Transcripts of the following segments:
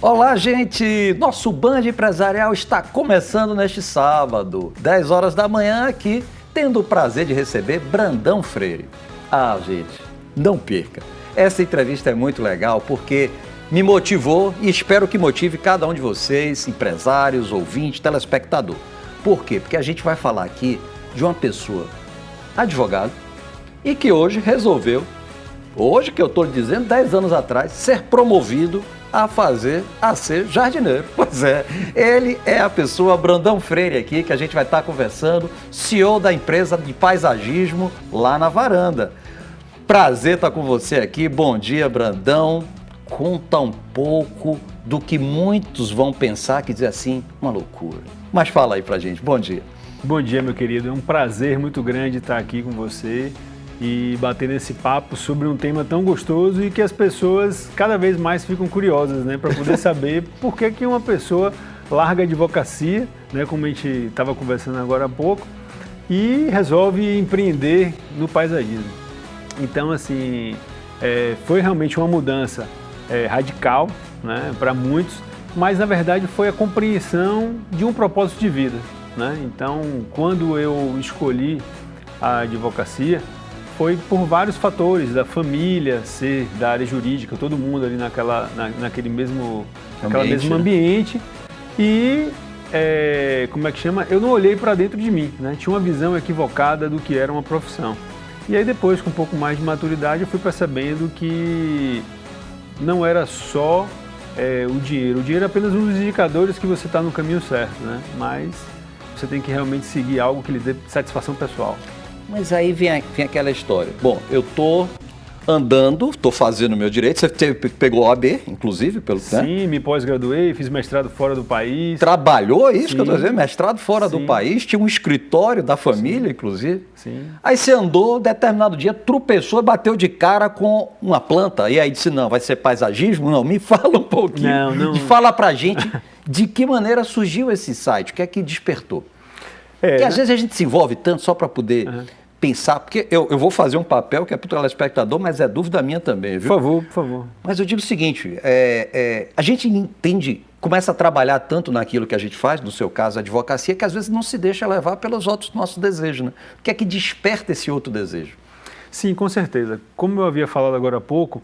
Olá, gente! Nosso Band Empresarial está começando neste sábado, 10 horas da manhã aqui, tendo o prazer de receber Brandão Freire. Ah, gente, não perca! Essa entrevista é muito legal porque me motivou e espero que motive cada um de vocês, empresários, ouvintes, telespectador. Por quê? Porque a gente vai falar aqui de uma pessoa, advogado, e que hoje resolveu, hoje que eu estou lhe dizendo, 10 anos atrás, ser promovido a ser jardineiro. Pois é, ele é a pessoa, Brandão Freire aqui, que a gente vai estar conversando, CEO da empresa de paisagismo lá na Varanda. Prazer estar com você aqui, bom dia, Brandão. Conta um pouco do que muitos vão pensar, que dizer assim, uma loucura. Mas fala aí pra gente, bom dia. Bom dia, meu querido, é um prazer muito grande estar aqui com você e bater nesse papo sobre um tema tão gostoso e que as pessoas cada vez mais ficam curiosas, né, para poder saber por que uma pessoa larga a advocacia, né, como a gente estava conversando agora há pouco, e resolve empreender no paisagismo. Então, assim, foi realmente uma mudança radical, né, para muitos, mas na verdade foi a compreensão de um propósito de vida, né? Então, quando eu escolhi a advocacia, foi por vários fatores, da família, ser da área jurídica, todo mundo ali naquele mesmo ambiente. E, como é que chama? Eu não olhei para dentro de mim, né? Tinha uma visão equivocada do que era uma profissão. E aí depois, com um pouco mais de maturidade, eu fui percebendo que não era só o dinheiro. O dinheiro é apenas um dos indicadores que você está no caminho certo, né? Mas você tem que realmente seguir algo que lhe dê satisfação pessoal. Mas aí vem aquela história. Bom, eu tô andando, tô fazendo o meu direito. Você pegou OAB, inclusive, pelo tempo? Sim, me pós-graduei, fiz mestrado fora do país. Trabalhou, isso Sim. que eu tô dizendo, mestrado fora do país, tinha um escritório da família, Sim. inclusive. Sim. Aí você andou, determinado dia, tropeçou e bateu de cara com uma planta. E aí disse, não, vai ser paisagismo? Não, me fala um pouquinho. Não. Fala pra gente de que maneira surgiu esse site, o que é que despertou? Porque às vezes a gente se envolve tanto só para poder pensar, porque eu vou fazer um papel que é para o telespectador, mas é dúvida minha também, viu? Por favor. Mas eu digo o seguinte, a gente entende, começa a trabalhar tanto naquilo que a gente faz, no seu caso a advocacia, que às vezes não se deixa levar pelos outros nossos desejos, né? O que é que desperta esse outro desejo? Sim, com certeza. Como eu havia falado agora há pouco,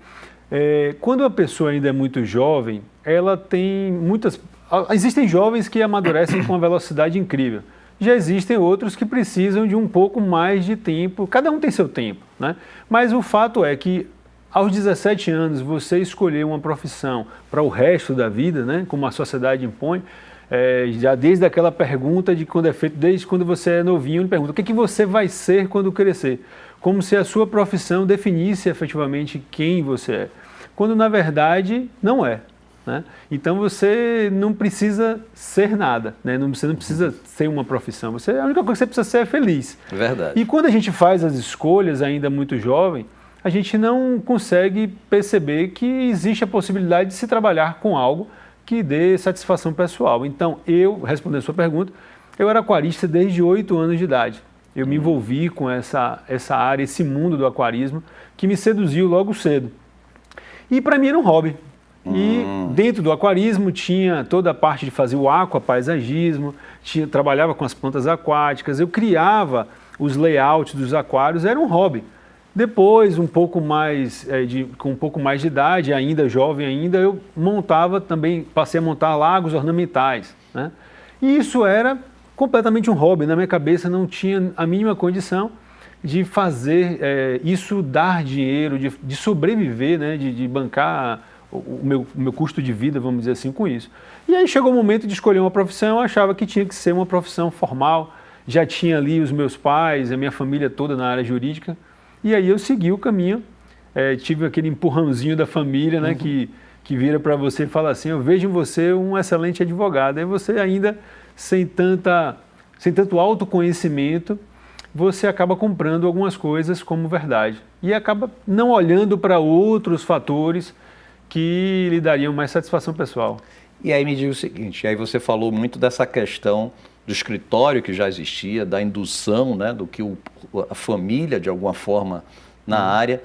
quando a pessoa ainda é muito jovem, ela tem muitas... Existem jovens que amadurecem com uma velocidade incrível. Já existem outros que precisam de um pouco mais de tempo, cada um tem seu tempo, né? Mas o fato é que aos 17 anos você escolher uma profissão para o resto da vida, né? Como a sociedade impõe, já desde aquela pergunta de quando é feito, desde quando você é novinho, ele pergunta o que você vai ser quando crescer? Como se a sua profissão definisse efetivamente quem você é, quando na verdade não é. Né? Então você não precisa ser nada, né? Você não precisa ser uma profissão, a única coisa que você precisa ser é feliz. Verdade. E quando a gente faz as escolhas ainda muito jovem, a gente não consegue perceber que existe a possibilidade de se trabalhar com algo que dê satisfação pessoal. Então respondendo a sua pergunta, eu era aquarista desde 8 anos de idade. Eu me envolvi com essa área, esse mundo do aquarismo, que me seduziu logo cedo. E para mim era um hobby. E dentro do aquarismo tinha toda a parte de fazer o aquapaisagismo, trabalhava com as plantas aquáticas, eu criava os layouts dos aquários, era um hobby. Depois, com um pouco mais de idade, ainda jovem ainda, eu montava também, passei a montar lagos ornamentais, né? E isso era completamente um hobby, na minha cabeça não tinha a mínima condição de fazer isso dar dinheiro, de sobreviver, né? de bancar o meu custo de vida, vamos dizer assim, com isso. E aí chegou o momento de escolher uma profissão, eu achava que tinha que ser uma profissão formal, já tinha ali os meus pais, a minha família toda na área jurídica, e aí eu segui o caminho, tive aquele empurrãozinho da família, né, que vira para você e fala assim, eu vejo em você um excelente advogado, aí você ainda sem tanto autoconhecimento, você acaba comprando algumas coisas como verdade, e acaba não olhando para outros fatores que lhe dariam mais satisfação pessoal. E aí me diga o seguinte, aí você falou muito dessa questão do escritório que já existia, da indução, né, do que a família, de alguma forma, na área.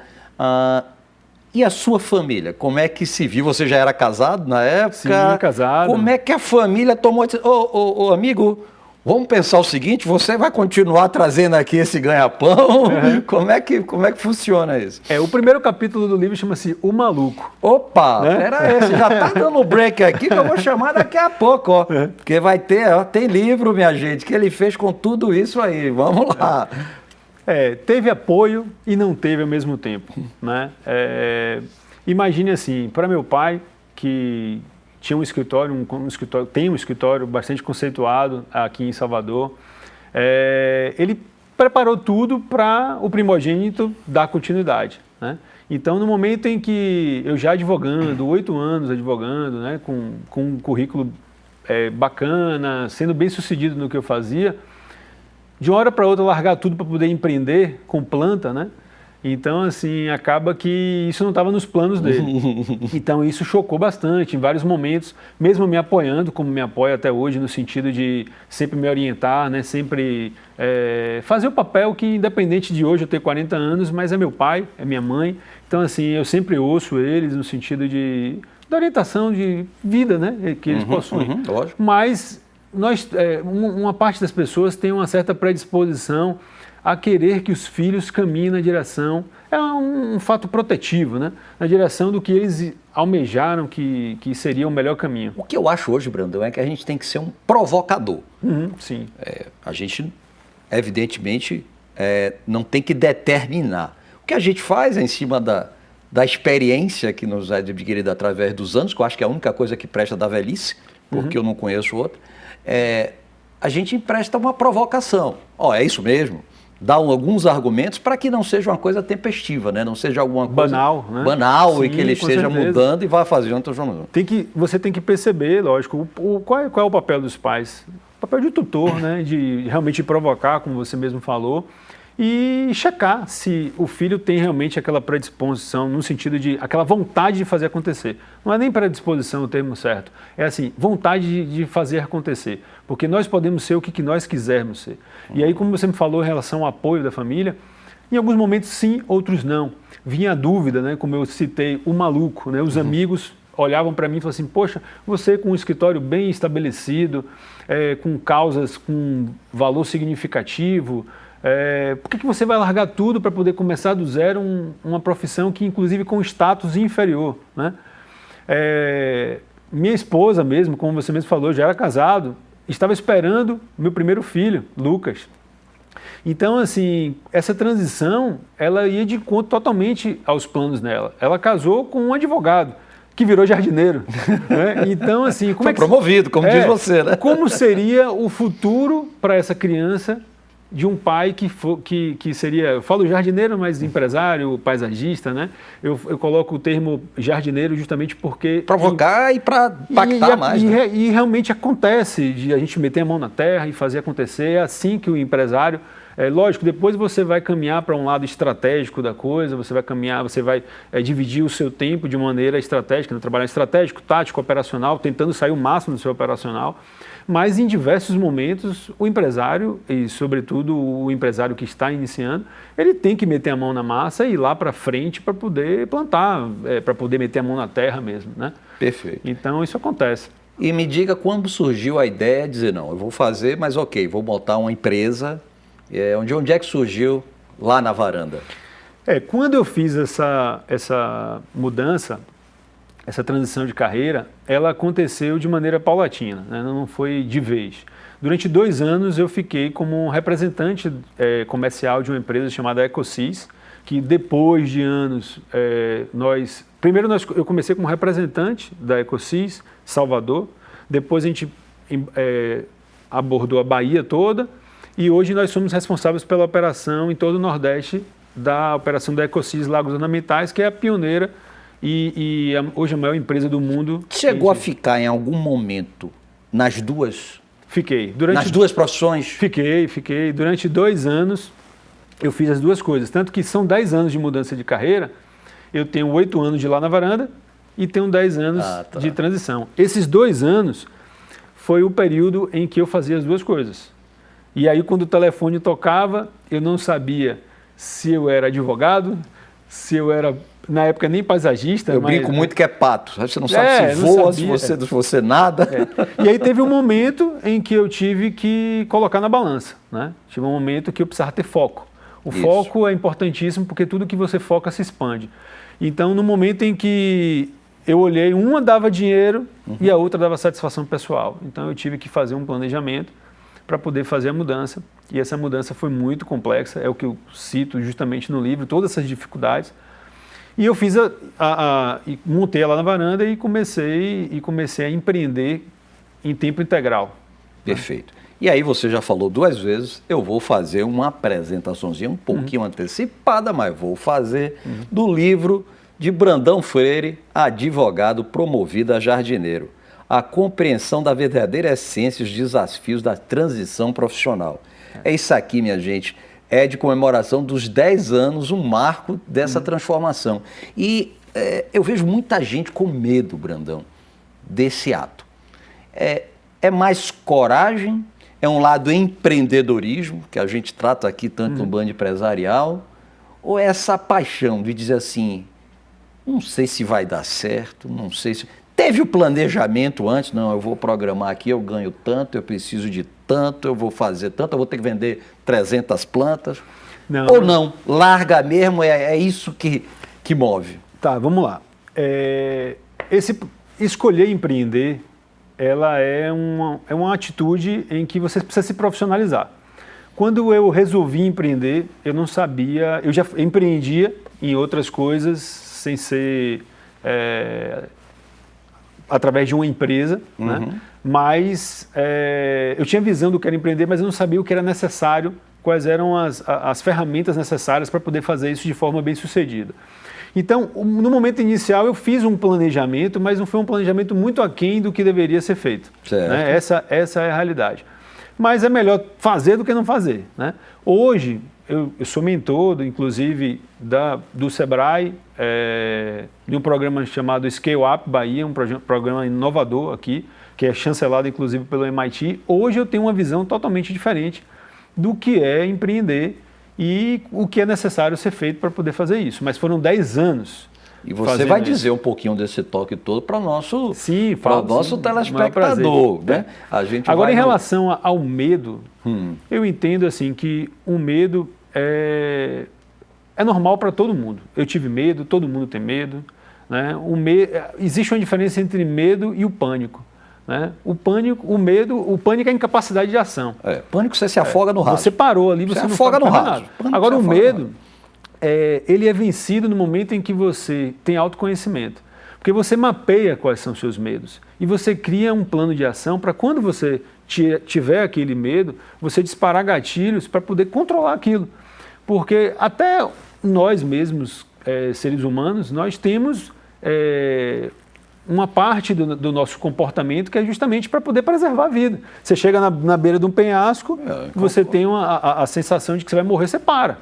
E a sua família, como é que se viu? Você já era casado na época? Sim, casado. Como é que a família tomou? Ô, amigo, vamos pensar o seguinte, você vai continuar trazendo aqui esse ganha-pão? Como é que funciona isso? O primeiro capítulo do livro chama-se O Maluco. Opa, pera aí, você já tá dando break aqui que eu vou chamar daqui a pouco, ó. Porque vai ter, ó, tem livro, minha gente, que ele fez com tudo isso aí, vamos lá. Teve apoio e não teve ao mesmo tempo, né? Imagine assim, para meu pai, que tinha tem um escritório bastante conceituado aqui em Salvador, ele preparou tudo para o primogênito dar continuidade, né? Então, no momento em que eu já advogando, 8 anos advogando, né, com um currículo bacana, sendo bem sucedido no que eu fazia, de uma hora para outra largar tudo para poder empreender com planta, né? Então, assim, acaba que isso não estava nos planos dele. Então, isso chocou bastante em vários momentos, mesmo me apoiando, como me apoia até hoje, no sentido de sempre me orientar, né? Sempre fazer o papel que, independente de hoje eu ter 40 anos, mas é meu pai, é minha mãe. Então, assim, eu sempre ouço eles no sentido da orientação de vida, né? Que eles possuem. Lógico. Mas uma parte das pessoas tem uma certa predisposição a querer que os filhos caminhem na direção, é um fato protetivo, né? Na direção do que eles almejaram que seria o melhor caminho. O que eu acho hoje, Brandão, é que a gente tem que ser um provocador. Sim. A gente, evidentemente, não tem que determinar. O que a gente faz é em cima da experiência que nos é adquirida através dos anos, que eu acho que é a única coisa que presta da velhice, porque eu não conheço outra, a gente empresta uma provocação. É isso mesmo. Dá alguns argumentos para que não seja uma coisa tempestiva, né? Não seja alguma coisa banal, né? Banal. Sim, e que ele esteja certeza. Mudando e vá fazendo. Você tem que perceber, lógico, qual é o papel dos pais. O papel de tutor, né? De realmente provocar, como você mesmo falou, e checar se o filho tem realmente aquela predisposição, no sentido de aquela vontade de fazer acontecer. Não é nem predisposição o termo certo, é assim, vontade de fazer acontecer. Porque nós podemos ser o que nós quisermos ser. E aí, como você me falou em relação ao apoio da família, em alguns momentos sim, outros não. Vinha a dúvida, né, como eu citei, o maluco, né, os amigos olhavam para mim e falavam assim, poxa, você com um escritório bem estabelecido, com causas com valor significativo, por que você vai largar tudo para poder começar do zero uma profissão que, inclusive, com status inferior, né? Minha esposa mesmo, como você mesmo falou, já era casado, estava esperando meu primeiro filho, Lucas. Então, assim, essa transição, ela ia de encontro totalmente aos planos dela. Ela casou com um advogado, que virou jardineiro. Né? Então, assim... Foi promovido, como diz você, né? Como seria o futuro para essa criança de um pai que seria, eu falo jardineiro, mas empresário, paisagista, né? Eu coloco o termo jardineiro justamente porque... Provocar e para impactar mais. Né? E realmente acontece de a gente meter a mão na terra e fazer acontecer. É assim que o empresário... lógico, depois você vai caminhar para um lado estratégico da coisa, você vai caminhar, você vai dividir o seu tempo de maneira estratégica, né? Trabalhar estratégico, tático, operacional, tentando sair o máximo do seu operacional. Mas em diversos momentos o empresário, e sobretudo o empresário que está iniciando, ele tem que meter a mão na massa e ir lá para frente para poder plantar, para poder meter a mão na terra mesmo, né? Perfeito. Então isso acontece. E me diga quando surgiu a ideia de dizer, não, eu vou fazer, mas ok, vou montar uma empresa. Onde é que surgiu lá na varanda? Quando eu fiz essa mudança, essa transição de carreira, ela aconteceu de maneira paulatina, né? Não foi de vez. Durante 2 anos eu fiquei como representante comercial de uma empresa chamada Ecosys, que depois de anos eu comecei como representante da Ecosys, Salvador, depois a gente abordou a Bahia toda, e hoje nós somos responsáveis pela operação em todo o Nordeste da operação da Ecosys Lagos Ornamentais, que é a pioneira e hoje a maior empresa do mundo. Chegou a ficar em algum momento nas duas? Fiquei. Nas duas profissões? Fiquei. Durante 2 anos eu fiz as duas coisas. Tanto que são 10 anos de mudança de carreira, eu tenho 8 anos de lá na varanda e tenho 10 anos de transição. Esses 2 anos foi o período em que eu fazia as duas coisas. E aí, quando o telefone tocava, eu não sabia se eu era advogado, se eu era na época nem paisagista. Eu brinco muito que é pato. Você não sabe se voa, se você nada. E aí teve um momento em que eu tive que colocar na balança, né? Tive um momento que eu precisava ter foco. O foco é importantíssimo porque tudo que você foca se expande. Então, no momento em que eu olhei, uma dava dinheiro e a outra dava satisfação pessoal. Então, eu tive que fazer um planejamento para poder fazer a mudança. E essa mudança foi muito complexa, é o que eu cito justamente no livro, todas essas dificuldades. E eu fiz montei ela na varanda e comecei a empreender em tempo integral. Perfeito. E aí você já falou 2 vezes, eu vou fazer uma apresentaçãozinha um pouquinho antecipada, mas vou fazer, do livro de Brandão Freire, advogado promovido a jardineiro. A compreensão da verdadeira essência e os desafios da transição profissional. É isso aqui, minha gente, é de comemoração dos 10 anos, um marco dessa transformação. E eu vejo muita gente com medo, Brandão, desse ato. É mais coragem, é um lado empreendedorismo, que a gente trata aqui tanto no Band Empresarial, ou é essa paixão de dizer assim, não sei se vai dar certo, não sei se... Teve o planejamento antes, não, eu vou programar aqui, eu ganho tanto, eu preciso de tanto, eu vou fazer tanto, eu vou ter que vender 300 plantas. Não, ou não, larga mesmo, é isso que move. Tá, vamos lá. Escolher empreender, ela é uma atitude em que você precisa se profissionalizar. Quando eu resolvi empreender, eu não sabia, eu já empreendia em outras coisas sem ser através de uma empresa, né? Mas eu tinha visão do que era empreender, mas eu não sabia o que era necessário, quais eram as ferramentas necessárias para poder fazer isso de forma bem sucedida. Então, no momento inicial, eu fiz um planejamento, mas não foi um planejamento muito aquém do que deveria ser feito. Né? Essa é a realidade. Mas é melhor fazer do que não fazer. Né? Hoje, eu sou mentor, inclusive, do Sebrae, de um programa chamado Scale Up Bahia, um programa inovador aqui, que é chancelado, inclusive, pelo MIT. Hoje eu tenho uma visão totalmente diferente do que é empreender e o que é necessário ser feito para poder fazer isso. Mas foram 10 anos. E você vai dizer um pouquinho desse toque todo para o nosso, telespectador. Né? Agora, em relação ao medo, eu entendo assim que o medo é normal para todo mundo. Eu tive medo, todo mundo tem medo. Né? Existe uma diferença entre medo e o pânico. Né? O pânico é a incapacidade de ação. Pânico você se afoga no raso. Você parou ali, você não afoga no raso. Nada. Agora o medo, ele é vencido no momento em que você tem autoconhecimento. Porque você mapeia quais são os seus medos. E você cria um plano de ação para quando você tiver aquele medo, você disparar gatilhos para poder controlar aquilo. Porque até nós mesmos, seres humanos, nós temos uma parte do nosso comportamento que é justamente para poder preservar a vida. Você chega na beira de um penhasco, você tem a sensação de que você vai morrer, você para.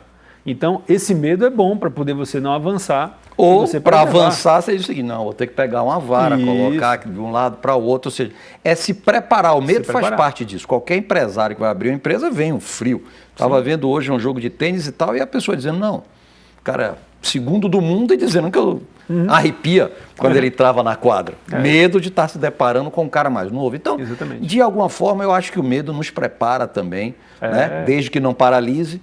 Então, esse medo é bom para poder você não avançar. Ou para avançar, você diz o seguinte, não, vou ter que pegar uma vara, colocar de um lado para o outro. Ou seja, é se preparar. O medo faz parte disso. Qualquer empresário que vai abrir uma empresa, vem um frio. Estava vendo hoje um jogo de tênis e tal, e a pessoa dizendo, não, cara, segundo do mundo, e dizendo que eu arrepia quando ele entrava na quadra. Medo de estar se deparando com um cara mais novo. Então, de alguma forma, eu acho que o medo nos prepara também, né? Desde que não paralise.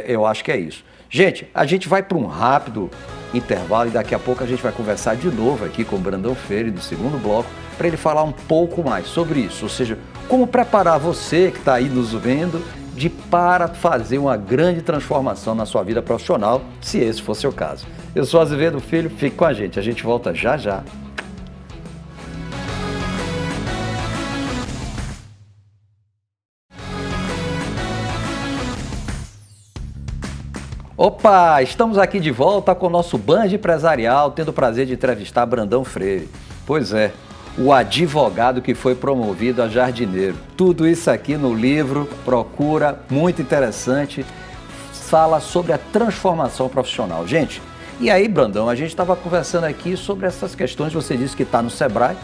Eu acho que é isso. Gente, a gente vai para um rápido intervalo e daqui a pouco a gente vai conversar de novo aqui com o Brandão Freire, do segundo bloco, para ele falar um pouco mais sobre isso. Ou seja, como preparar você que está aí nos vendo para fazer uma grande transformação na sua vida profissional, se esse for seu caso. Eu sou Azevedo Filho, fique com a gente volta já já. Opa, estamos aqui de volta com o nosso Band Empresarial, tendo o prazer de entrevistar Brandão Freire. Pois é, o advogado que foi promovido a jardineiro. Tudo isso aqui no livro, procura, muito interessante, fala sobre a transformação profissional. Gente, e aí, Brandão, a gente estava conversando aqui sobre essas questões, você disse que está no Sebrae,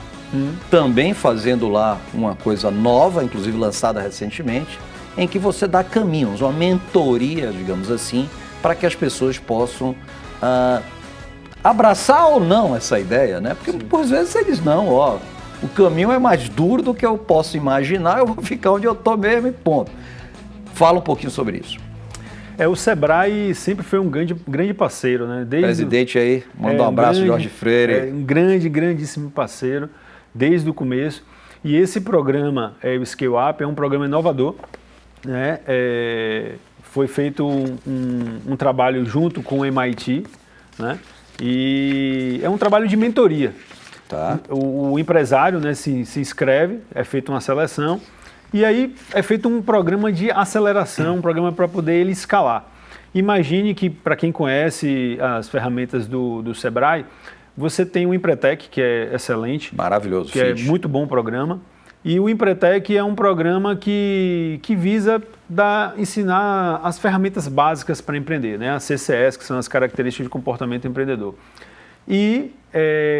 também fazendo lá uma coisa nova, inclusive lançada recentemente, em que você dá caminhos, uma mentoria, digamos assim, para que as pessoas possam abraçar ou não essa ideia, né? Porque por vezes você diz, não, ó, o caminho é mais duro do que eu posso imaginar, eu vou ficar onde eu estou mesmo e ponto. Fala um pouquinho sobre isso. O Sebrae sempre foi um grande parceiro, né? Presidente aí, manda um abraço, Jorge Freire. Um grandíssimo parceiro, desde o começo. E esse programa, o Scale Up, é um programa inovador, né? Foi feito um trabalho junto com o MIT, né? E é um trabalho de mentoria. Tá. O empresário, né, se inscreve, é feita uma seleção, e aí é feito um programa de aceleração, um programa para poder ele escalar. Imagine que, para quem conhece as ferramentas do Sebrae, você tem o Empretec, que é excelente. Maravilhoso. Que é muito bom programa. E o Empretec é um programa que visa ensinar as ferramentas básicas para empreender, né? As CCS, que são as características de comportamento empreendedor. E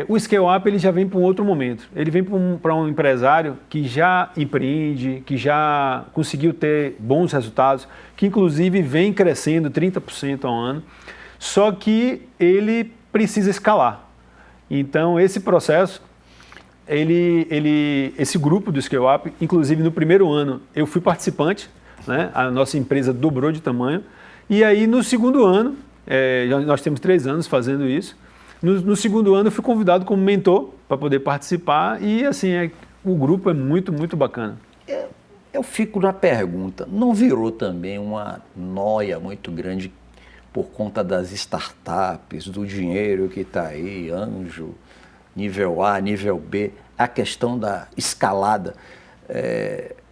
o Scale Up ele já vem para um outro momento. Ele vem para um empresário que já empreende, que já conseguiu ter bons resultados, que inclusive vem crescendo 30% ao ano, só que ele precisa escalar. Então, esse processo, esse grupo do Scale Up, inclusive no primeiro ano eu fui participante, né? A nossa empresa dobrou de tamanho, e aí no segundo ano, nós temos 3 anos fazendo isso, no segundo ano eu fui convidado como mentor para poder participar e assim, o grupo é muito, muito bacana. Eu fico na pergunta, não virou também uma noia muito grande por conta das startups, do dinheiro que está aí, anjo, nível A, nível B, a questão da escalada.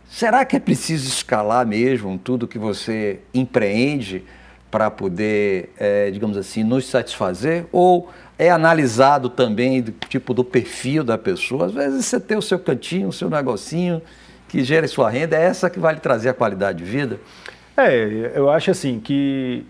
Será que é preciso escalar mesmo tudo que você empreende para poder, digamos assim, nos satisfazer? Ou é analisado também do perfil da pessoa? Às vezes você tem o seu cantinho, o seu negocinho que gera sua renda, é essa que vai lhe trazer a qualidade de vida? Eu acho assim que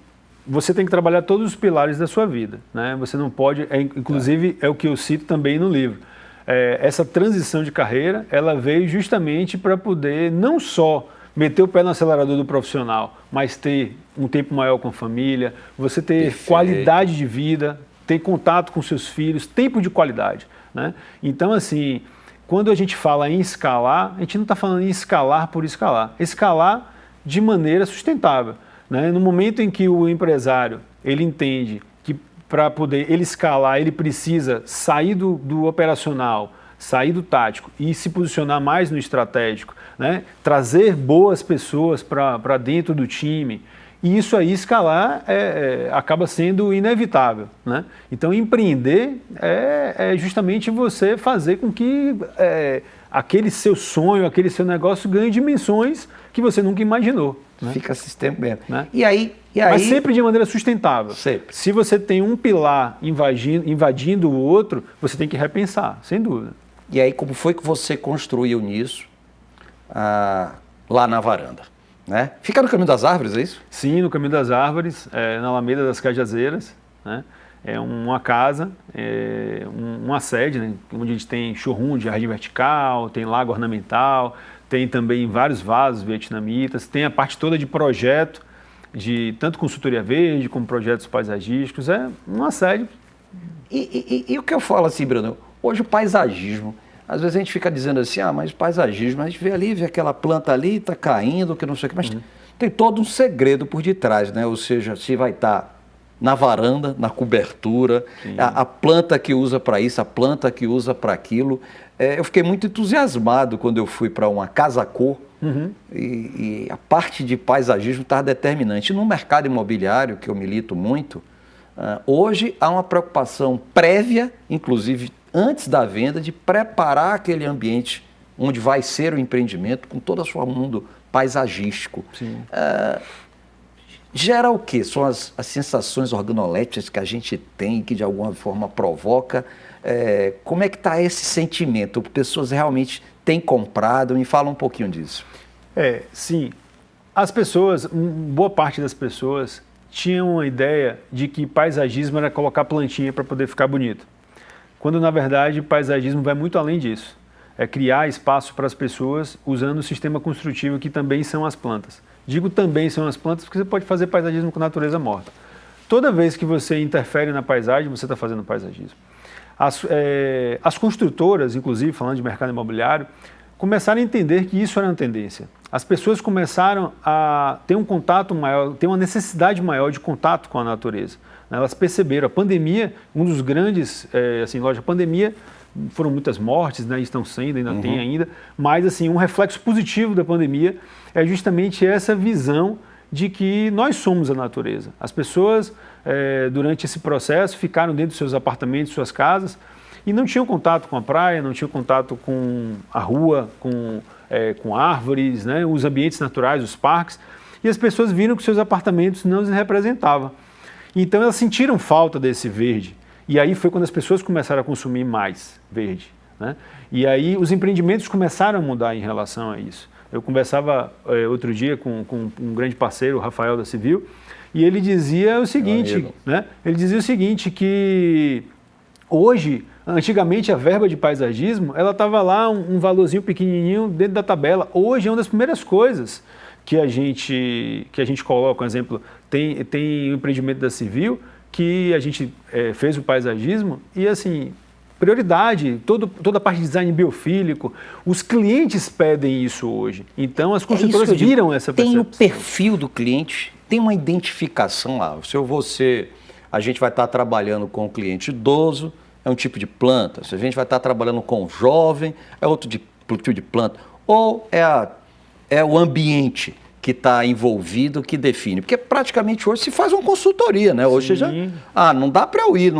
você tem que trabalhar todos os pilares da sua vida, né? Você não pode, inclusive é o que eu cito também no livro, essa transição de carreira, ela veio justamente para poder não só meter o pé no acelerador do profissional, mas ter um tempo maior com a família, você ter Perfeito. Qualidade de vida, ter contato com seus filhos, tempo de qualidade, né? Então, assim, quando a gente fala em escalar, a gente não está falando em escalar por escalar, escalar de maneira sustentável, né? No momento em que o empresário ele entende que para poder ele escalar, ele precisa sair do operacional, sair do tático e se posicionar mais no estratégico, né? Trazer boas pessoas para dentro do time, e isso aí, escalar, acaba sendo inevitável, né? Então, empreender é justamente você fazer com que aquele seu sonho, aquele seu negócio ganhe dimensões que você nunca imaginou. Né? Fica esse tempo mesmo. Né? E aí... Mas sempre de maneira sustentável. Sempre. Se você tem um pilar invadindo o outro, você tem que repensar, sem dúvida. E aí, como foi que você construiu nisso lá na varanda? Né? Fica no Caminho das Árvores, é isso? Sim, no Caminho das Árvores, na Alameda das Cajazeiras, né? É uma casa, uma sede, né? Onde a gente tem showroom de jardim vertical, tem lago ornamental, tem também vários vasos vietnamitas, tem a parte toda de projeto, de tanto consultoria verde como projetos paisagísticos, é uma sede. E o que eu falo assim, Bruno, hoje o paisagismo, às vezes a gente fica dizendo assim, mas paisagismo, a gente vê ali, vê aquela planta ali, está caindo, que não sei o que, mas tem todo um segredo por detrás, né? Ou seja, se vai estar na varanda, na cobertura, a planta que usa para isso, a planta que usa para aquilo. Eu fiquei muito entusiasmado quando eu fui para uma casa-cor, e a parte de paisagismo estava determinante. No mercado imobiliário, que eu milito muito, hoje há uma preocupação prévia, inclusive antes da venda, de preparar aquele ambiente onde vai ser o empreendimento com todo o seu mundo paisagístico. Gera o quê? São as sensações organolépticas que a gente tem, que de alguma forma provoca. Como é que está esse sentimento? Pessoas realmente têm comprado? Me fala um pouquinho disso. Sim. As pessoas, boa parte das pessoas, tinham uma ideia de que paisagismo era colocar plantinha para poder ficar bonito. Quando, na verdade, paisagismo vai muito além disso. É criar espaço para as pessoas usando o sistema construtivo que também são as plantas. Digo também são as plantas porque você pode fazer paisagismo com natureza morta. toda vez que você interfere na paisagem, você está fazendo paisagismo. As construtoras, inclusive, falando de mercado imobiliário, começaram a entender que isso era uma tendência. As pessoas começaram a ter um contato maior, ter uma necessidade maior de contato com a natureza. Elas perceberam, a pandemia, um dos grandes, a pandemia, foram muitas mortes, né, estão sendo, ainda tem ainda, mas assim, um reflexo positivo da pandemia é justamente essa visão de que nós somos a natureza. As pessoas, durante esse processo, ficaram dentro dos seus apartamentos, suas casas, e não tinham contato com a praia, não tinham contato com a rua, com árvores, né, os ambientes naturais, os parques, e as pessoas viram que seus apartamentos não os representavam. Então elas sentiram falta desse verde, e aí foi quando as pessoas começaram a consumir mais verde, né? E aí os empreendimentos começaram a mudar em relação a isso. Eu conversava outro dia com um grande parceiro, o Rafael da Civil, e ele dizia o seguinte, né? Ele dizia o seguinte, que hoje, antigamente a verba de paisagismo, ela estava lá um valorzinho pequenininho dentro da tabela. Hoje é uma das primeiras coisas que a gente coloca, por exemplo, tem um empreendimento da Civil que a gente fez o paisagismo e assim, prioridade, toda a parte de design biofílico, os clientes pedem isso hoje. Então as construtoras viram essa percepção. Tem o perfil do cliente, tem uma identificação lá. Se a gente vai estar trabalhando com o cliente idoso, é um tipo de planta. Se a gente vai estar trabalhando com o jovem, é outro tipo de planta. Ou é o ambiente que está envolvido que define. Porque praticamente hoje se faz uma consultoria, né? Hoje já... não dá para eu ir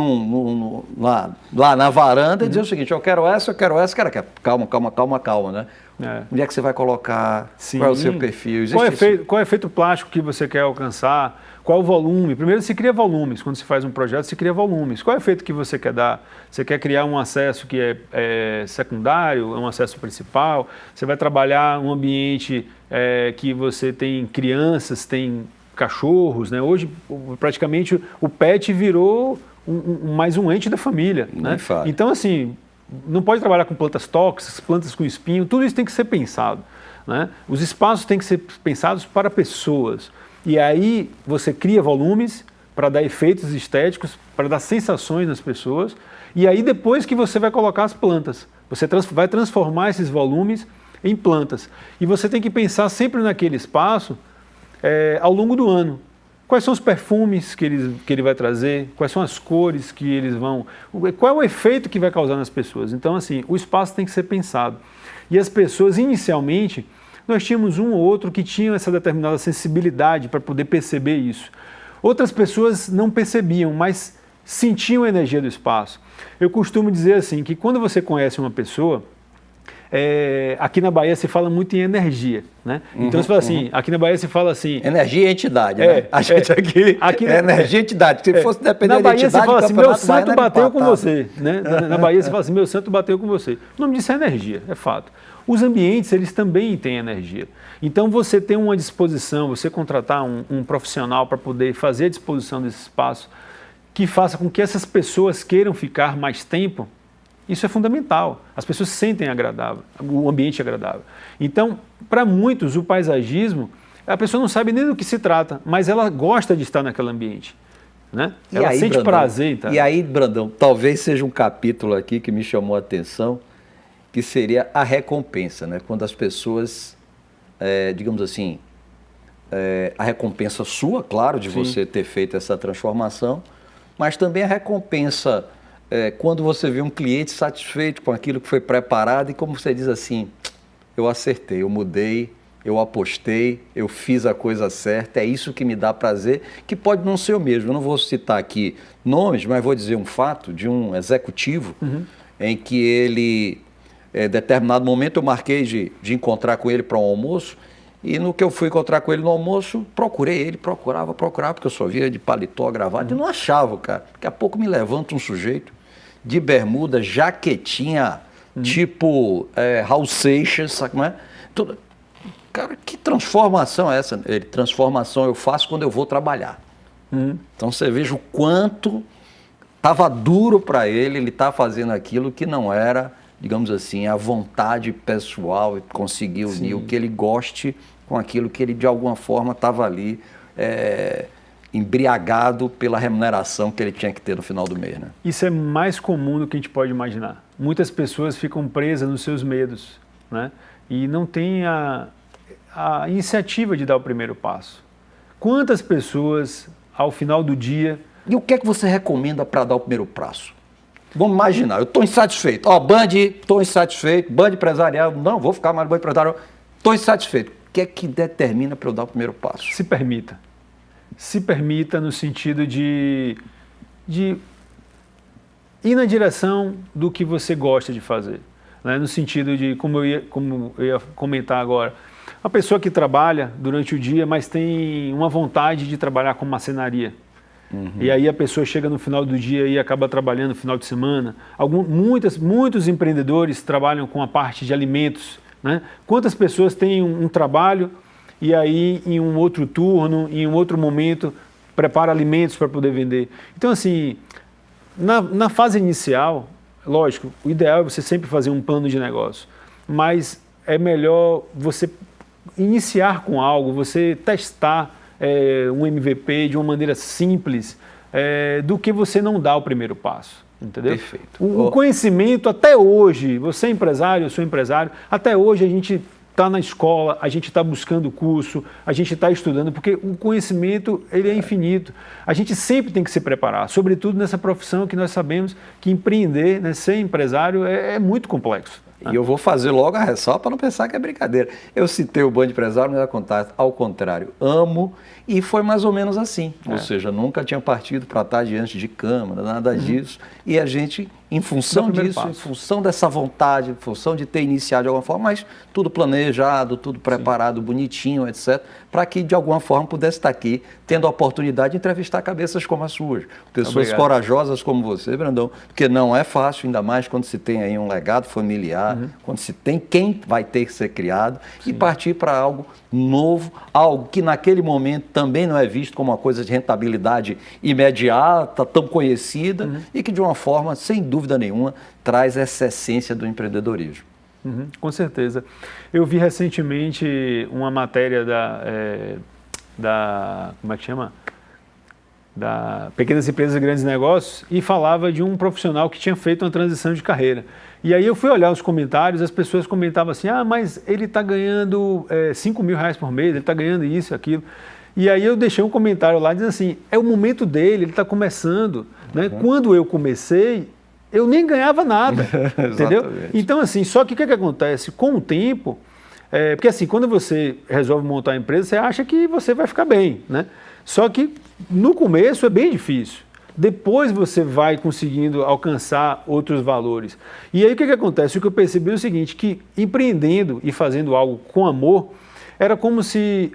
lá na varanda e dizer o seguinte, eu quero essa, quero aquela. Calma, né? Onde é que você vai colocar? Sim. Qual é o seu perfil? Qual é o efeito plástico que você quer alcançar? Qual o volume? Primeiro se cria volumes, quando se faz um projeto se cria volumes. Qual é o efeito que você quer dar? Você quer criar um acesso que é secundário, um acesso principal? Você vai trabalhar um ambiente que você tem crianças, tem cachorros, né? Hoje praticamente o pet virou mais um ente da família, né? Então assim, não pode trabalhar com plantas tóxicas, plantas com espinho, tudo isso tem que ser pensado, né? Os espaços têm que ser pensados para pessoas. E aí você cria volumes para dar efeitos estéticos, para dar sensações nas pessoas. E aí depois que você vai colocar as plantas, você vai transformar esses volumes em plantas. E você tem que pensar sempre naquele espaço ao longo do ano. Quais são os perfumes que ele vai trazer? Quais são as cores que eles vão... Qual é o efeito que vai causar nas pessoas? Então, assim, o espaço tem que ser pensado. E as pessoas, inicialmente... Nós tínhamos um ou outro que tinham essa determinada sensibilidade para poder perceber isso. Outras pessoas não percebiam, mas sentiam a energia do espaço. Eu costumo dizer assim, que quando você conhece uma pessoa, aqui na Bahia se fala muito em energia, né? Então você fala assim, aqui na Bahia se fala assim... Energia e entidade, né? A gente aqui energia e entidade. Se fosse depender da entidade... Na Bahia se fala assim, meu santo bateu com você, né? Na Bahia se fala assim, meu santo bateu com você. O nome disso é energia, é fato. Os ambientes, eles também têm energia. Então, você tem uma disposição, você contratar um profissional para poder fazer a disposição desse espaço, que faça com que essas pessoas queiram ficar mais tempo, isso é fundamental. As pessoas se sentem agradável, o ambiente é agradável. Então, para muitos, o paisagismo, a pessoa não sabe nem do que se trata, mas ela gosta de estar naquele ambiente, né? Ela sente Brandão, prazer. Tá? E aí, Brandão, talvez seja um capítulo aqui que me chamou a atenção, que seria a recompensa, né? Quando as pessoas, digamos assim, a recompensa sua, claro, de você ter feito essa transformação, mas também a recompensa quando você vê um cliente satisfeito com aquilo que foi preparado e como você diz assim, eu acertei, eu mudei, eu apostei, eu fiz a coisa certa, é isso que me dá prazer, que pode não ser o mesmo. Eu não vou citar aqui nomes, mas vou dizer um fato de um executivo em que ele... determinado momento eu marquei de encontrar com ele para um almoço e no que eu fui encontrar com ele no almoço, procurei ele, procurava, porque eu só via de paletó, gravata e não achava, cara. Daqui a pouco me levanta um sujeito de bermuda, jaquetinha, tipo Raul Seixas, sabe como é? Tudo. Cara, que transformação é essa? Transformação eu faço quando eu vou trabalhar. Então você veja o quanto estava duro para ele estar fazendo aquilo que não era... digamos assim, a vontade pessoal e conseguir unir o que ele goste com aquilo que ele de alguma forma estava ali embriagado pela remuneração que ele tinha que ter no final do mês, né? Isso é mais comum do que a gente pode imaginar. Muitas pessoas ficam presas nos seus medos, né? E não têm a iniciativa de dar o primeiro passo. Quantas pessoas, ao final do dia... E o que é que você recomenda para dar o primeiro passo? Vamos imaginar, eu estou insatisfeito. Band, estou insatisfeito. Band empresarial, não, vou ficar mais no Band empresarial. Estou insatisfeito. O que é que determina para eu dar o primeiro passo? Se permita. Se permita no sentido de ir na direção do que você gosta de fazer. Né? No sentido de, como eu ia comentar agora, a pessoa que trabalha durante o dia, mas tem uma vontade de trabalhar com marcenaria. E aí a pessoa chega no final do dia e acaba trabalhando no final de semana. Muitos empreendedores trabalham com a parte de alimentos. Né? Quantas pessoas têm um trabalho e aí em um outro turno, em um outro momento, prepara alimentos para poder vender? Então, assim, na fase inicial, lógico, o ideal é você sempre fazer um plano de negócio, mas é melhor você iniciar com algo, você testar um MVP de uma maneira simples, do que você não dar o primeiro passo, entendeu? Perfeito. O conhecimento, até hoje, você é empresário, eu sou empresário, até hoje a gente está na escola, a gente está buscando curso, a gente está estudando, porque o conhecimento ele é infinito. A gente sempre tem que se preparar, sobretudo nessa profissão que nós sabemos que empreender, né, ser empresário é muito complexo. E eu vou fazer logo a ressalva para não pensar que é brincadeira. Eu citei o Band Empresário, mas ao contrário, amo, e foi mais ou menos assim. Ou seja, nunca tinha partido para estar diante de câmera, nada disso. E a gente, em função disso, em função dessa vontade, em função de ter iniciado de alguma forma, mas tudo planejado, tudo preparado, bonitinho, etc., para que de alguma forma pudesse estar aqui, tendo a oportunidade de entrevistar cabeças como as suas. Pessoas corajosas como você, Brandão, porque não é fácil, ainda mais quando se tem aí um legado familiar, quando se tem quem vai ter que ser criado, e partir para algo novo, algo que naquele momento também não é visto como uma coisa de rentabilidade imediata, tão conhecida, e que de uma forma, sem dúvida nenhuma, traz essa essência do empreendedorismo. Com certeza. Eu vi recentemente uma matéria como é que chama? Da Pequenas Empresas e Grandes Negócios, e falava de um profissional que tinha feito uma transição de carreira. E aí eu fui olhar os comentários, as pessoas comentavam assim, mas ele está ganhando R$5.000 por mês, ele está ganhando isso, aquilo. E aí eu deixei um comentário lá dizendo assim, é o momento dele, ele está começando. Né? Quando eu comecei, eu nem ganhava nada, entendeu? Então, assim, só que o que acontece? Com o tempo, porque assim, quando você resolve montar a empresa, você acha que você vai ficar bem, né? Só que no começo é bem difícil. Depois você vai conseguindo alcançar outros valores. E aí o que acontece? O que eu percebi é o seguinte, que empreendendo e fazendo algo com amor, era como se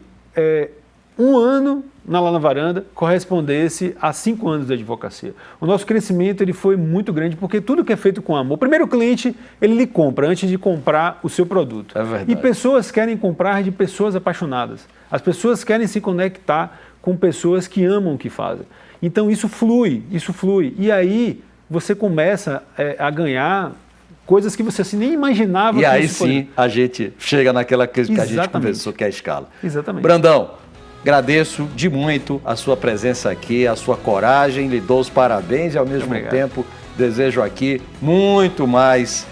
um ano lá na varanda correspondesse a 5 anos de advocacia. O nosso crescimento ele foi muito grande porque tudo que é feito com amor. Primeiro o cliente, ele lhe compra antes de comprar o seu produto. É verdade. E pessoas querem comprar de pessoas apaixonadas. As pessoas querem se conectar com pessoas que amam o que fazem. Então isso flui. E aí você começa a ganhar coisas que você assim, nem imaginava. E aí sim a gente chega naquela que a gente conversou, que é a escala. Exatamente. Brandão, agradeço de muito a sua presença aqui, a sua coragem, lhe dou os parabéns e ao mesmo tempo desejo aqui muito mais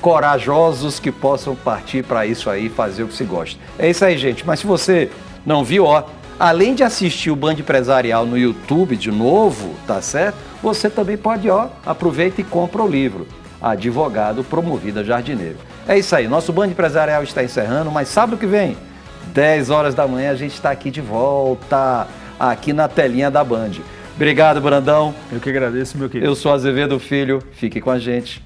corajosos que possam partir para isso aí, fazer o que se gosta. É isso aí, gente. Mas se você não viu, além de assistir o Band Empresarial no YouTube de novo, tá certo? Você também pode, aproveita e compra o livro, Advogado Promovido a Jardineiro. É isso aí, nosso Band Empresarial está encerrando, mas sábado que vem, 10 horas da manhã, a gente está aqui de volta, aqui na telinha da Band. Obrigado, Brandão. Eu que agradeço, meu querido. Eu sou Azevedo Filho, fique com a gente.